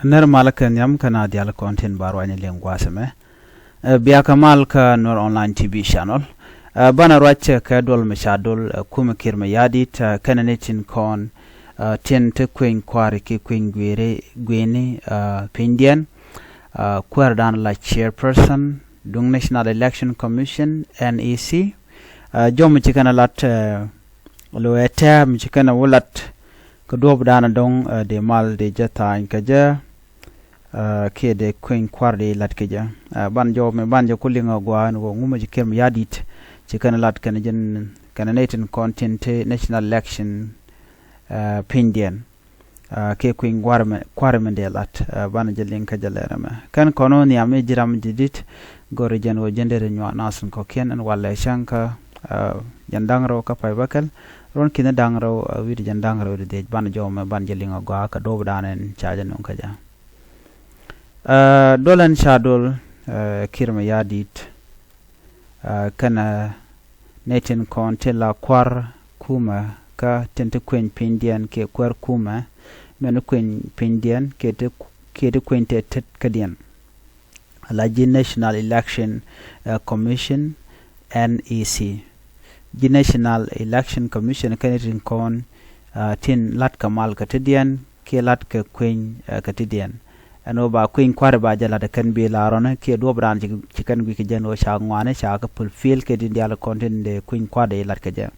ner malakan yam kana dial content barwani lengwa seme biya kamal ka Nuer online TV channel bana racha ka dol mashadol kuma kiir mayardit kananetin kon ten te queen kwari ki queen gwene pindian kwardan la chairperson dung National Election Commission NEC jom chikana lat lo eta chikana wulat kadob dana dong de mal de jata inkaja ke de queen kwarde lat kaja ban jo me ban jo kulinga gwan go nguma jikem yadit chikana lat kana jen kana netin content National Election pindian ke queen kwarme de lat ban jelin kaja lerama kan kono ni ame jiram didit gore jen wo jendere nywa nasun ko ken an walla shanka jandangro ka pay bakal ron kina dangro widi jandangro de ban joma ban jelinga go ka do danen chaja non kaja dolan shadol kiir mayardit kana netin kon tela kwar kuma ka tente kwen pindian ke kwar kuma men kwen pindian ke de kwen te kadian la National Election Commission NEC the National Election Commission kanitin kon tin lat kamal katidian ke lat ke queen katidian ano ba queen kware ba jala da kan be larona ke do bran ci kan wi ke jeno sha ngwane sha ka fulfill ke din dial content de queen kwade lat ke ja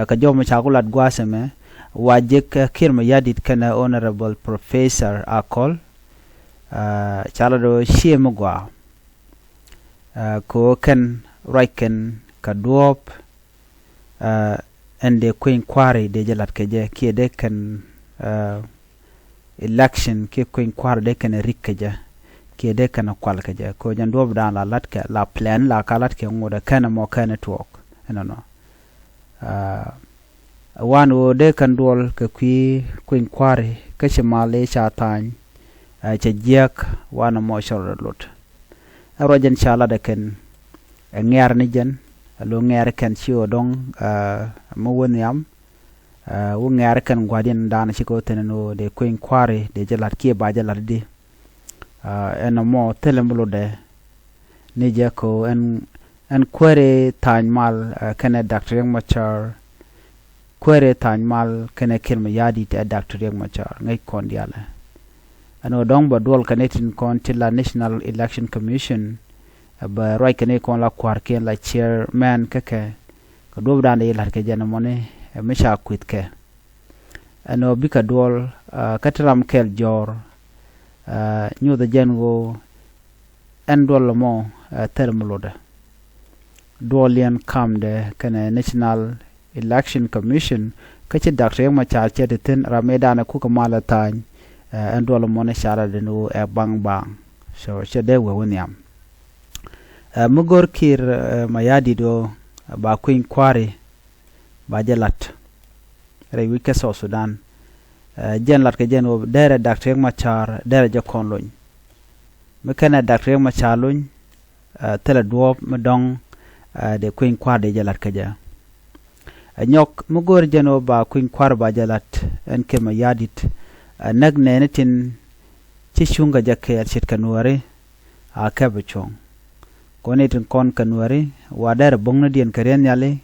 ka jom sha ko lat gwaseme waje ka kiir mayardit kana honorable professor akol chala do shiem gwa ko kan raiken ka duop and the queen kware de jalat ke je ki de kan election ke queen kware de kan rikkeja ki de kan kwal ke je ko jan dob dan la lat ke la plan la kalat ke ngoda kan mo kan talk no wan o de kan dol ke queen kware ke chemale cha tan che jek wana mo shor lot rojen chala de kan ngar ni jen lo ngar kan chio dong mo wonyam wo ngar kan gwadin dan chiko teneno de queen kware de jalat ki ba jalat di en mo telemulo de ni jako en kwere tan mal kana Dr. Riek Machar kwere tan mal kana kiir mayardit Dr. Riek Machar ngai kondiala ano dong ba dol kanetin kon tilla National Election Commission ba roi kane kon la kwar ken la chairman kake ko do dande lar ke jana mone me sha kwit ke ano bika dol katram kel jor nyu da jengo en dol mo termuloda dolian kamde kana National Election Commission kace Dr. Riek Machar che de ten ramedana ku kamala tan en dol mo ne shara de no e bang so che de we woniam mugor kiir mayardit do ba queen kware ba jalat re wike so Sudan jen lat ke jen o dere Dr. Riek Machar dere je kon loñ me kana Dr. Riek Machar loñ tele do me dong de queen kware de jalat ke ja nyok mugor jen o ba queen kware ba jalat en kiir mayardit nag nenetin ci shunga jakke chit kanware a kabechong konetin kon kanwari wadar bongna dien karen yale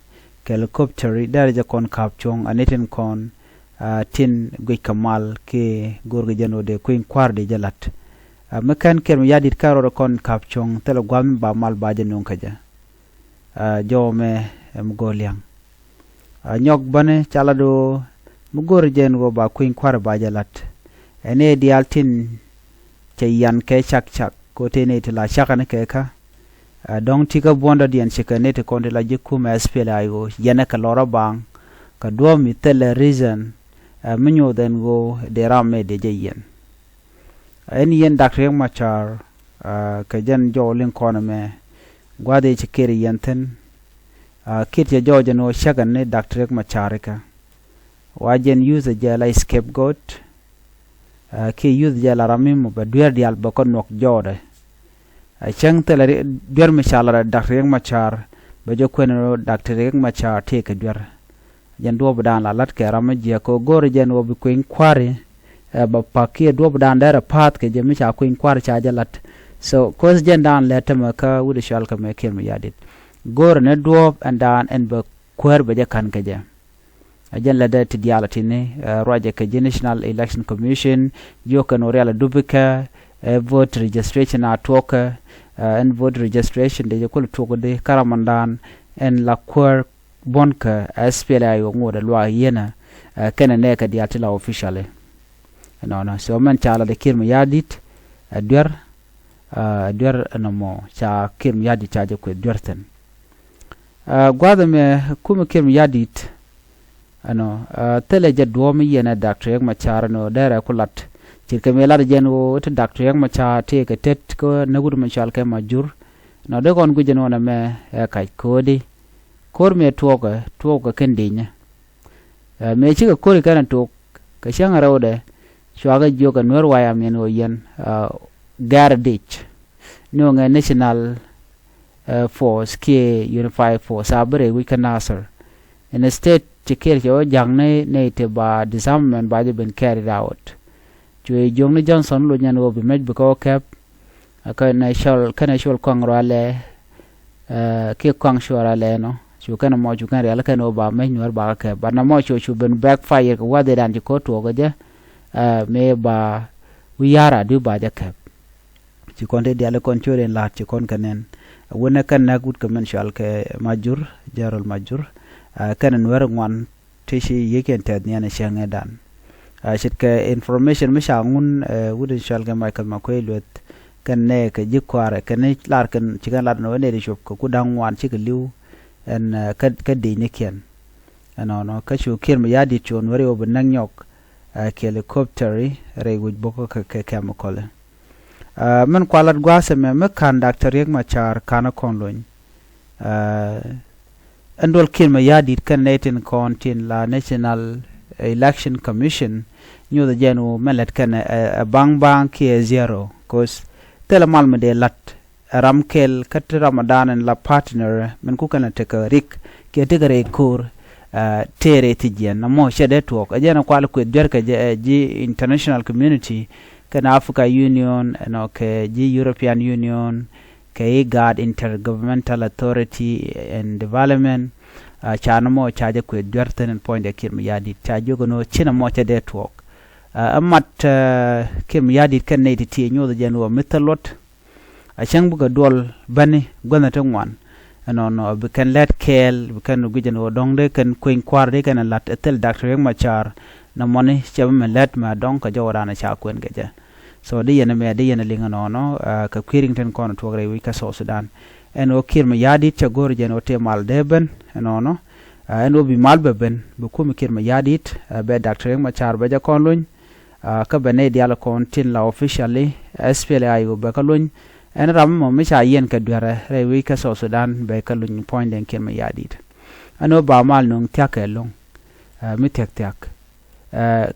helicopter dar ja kon kapchong anetin kon tin gui kamal ke gorga jano de queen kwarde jalat mekan kiir mayardit karo kon kapchong telo gwam ba mal ba janon kaja jome mgoliang nyok bane chalado mugor jen go ba queen kwar ba jalat ene dialtin chayan ke chak ko tene tila chakane ke ka dong tika bonda dian chikanete konde la jikuma spela yo yana ka lora bang ka do mi tele reason menyo den go de ramme de jeyen en yen Dr. Riek Machar ka jan jo lin kono me gwade chikere yenten kit ya jo jano shagan ne Dr. Riek Machar ka wajen use jala scapegoat ke use jala ramim ba duer dial ba kon nok jode chang tele duer mishala Dr. Riek Machar ba jo kweno Dr. Riek Machar te ke duer jan do bdan la lat ke ram je ko gor jan wo bi queen kware ba pakia do dan dara pat ke je mi cha kuin kwar cha jalat so cause jen dan leta ma ka wude shal ka me kir mayardit gor ne do and dan en ba kwar ba je kan ke je ajen la da tidialati ne roje ke national election commission yo kan oriala dubika vote registration a toka and vote registration de ko to de karamandan en la kwar bonka SPLA yo ngoda lwa yena kana ne ka diatila officially no so man chala de kir mayardit adwer no mo cha kir mayardit cha je ko dwerten gwada me kuma kir mayardit ano tele je duomi yena doctor yak machar no dere kulat cirke melade jeno te doctor yak machar te ke tet ko nagudu machal ke majur no de kon gujeno na me kai kodi kor me tuoga kendinya me chi ko kori kana to ka shanga rawde shwaga joga Nuer waya men o yen gardich no nga national force ke unified force abre we can answer in a state chikir jo jang ne te ba disarmament ba je been carried out chwe jong ni Johnson lo nyan wo be mej ko kep ka national kongrale ke kong shorale no chu kana mo chu kan real kan ba mej Nuer ba ka ba na mo chu ben backfire ko wade dan ko to ga je me ba wiyara du ba ja kep ci konte diale kon choren la ci kon kanen wona kan na gut kamen shal ke majur jarol majur kan Nuer ngwan tishi yeken ted nyane shange dan shit ke information mi shangun wudin shal ke Michael makwelwet kan ne ke jikware kan lar kan ci kan lar no ne di shop ko kudang wan ci ke liu en ka de nyeken no ka chu kir mayardit chon wari obnang nyok ke helicopter re wuj boko ke chemical men kwalat gwase me kan doctor yek machar kana konloñ andol kir mayardit kan netin kontin la national election commission nyu the jenu melet kan bang ke zero cause telemal me de lat ramkel kat ramadan en la partner men ku kan te ka riek ke te gare kur tere tijen na mo shede tok ajena kwal ku der ka ji international community kan Africa Union no ke ji European Union ke IGAD Intergovernmental Authority and Development chana mo chaje ku dwerten point e kir mayardit chajo gono china mo chede tok amat kir mayardit kan ne ti nyodo jenwo metalot a chang buga dol bani gona tangwan no be kan let kel be kan gujeno dongde kan kuin kwarde kan lat etel doctor yak machar na moni chebe me let ma dong ka jawrana cha kwen geje so de yene me de yene linga no ka Quirington kono to gre wi ka so Sudan en o kir mayardit cha gor jeno te mal deben no en o bi mal beben be ko mi kir mayardit be doctor yak machar be ja konluñ ka bene diala kon tin la officially SPLA ayo be ka luñ en ram mo mi cha yen ka dwara re wi ka so Sudan be ka luñ point en kir mayardit ano ba mal nong takelong mi tek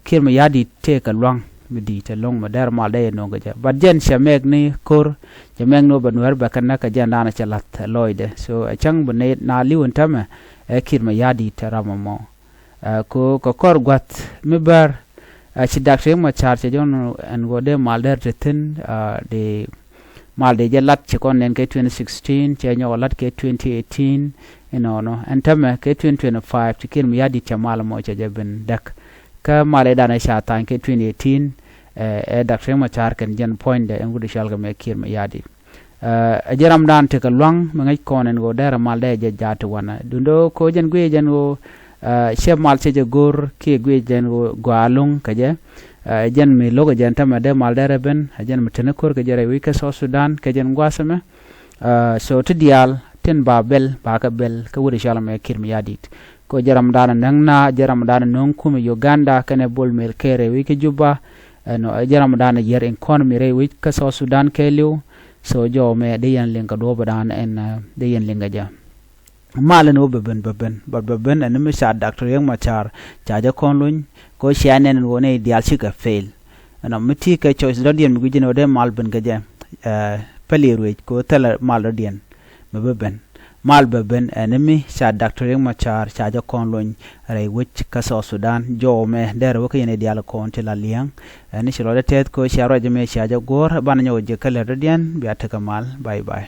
kir mayardit te ka long mi di te long ma der mal de no ga ba jen shamek ni kor jameng no banwer ba kan ka jana na chalat loide so chang bune na liwon tama kir mayardit ram mo ko kor gwat mi bar ci docteur ma char ci jon en gode mal der ten de mal de jalat ci kon nen ke 2016 ci ñoo lat ke 2018 no en tama ke 2025 ci kir mayardit ci mal mo ci jaben dak ka male dana shatan ke 2018 docteur ma char ken jen point de en gudu shalga me kir mayardit jaram dan te ka long ma ngay konen go dara mal de je jatu wana dundo ko jen gwe jen go chef mal che je gor ke gwe jen go gwalung ka je jen mi logo jen tama de mal de ben jen mutene kor ke jere wi ka so Sudan ke jen gwasame so to dial ten babel ba ka bel ka wuri shalga me kir mayardit ko jaram dana nangna jaram dana non kuma Uganda kane bol mel kere wi ke juba no jaram dana yer en kon mi re wi ka so Sudan ke liu so jo me de yen linga do badan en de yen linga ja malen o beben en mi sa doctor yang machar chaja kon luñ ko shanen woni dial chika fail no miti ke choice dodien mi gujino de mal ben gaje paliru ko tele mal dodien beben mal beben enemy cha Dr. Riek Machar cha ja kon lony rai wich ka so Sudan jo me der wo kene dial kon te la liang ni shiro de tet ko cha roje me cha ja gor ban nyo je kale redian bi ataka mal bye bye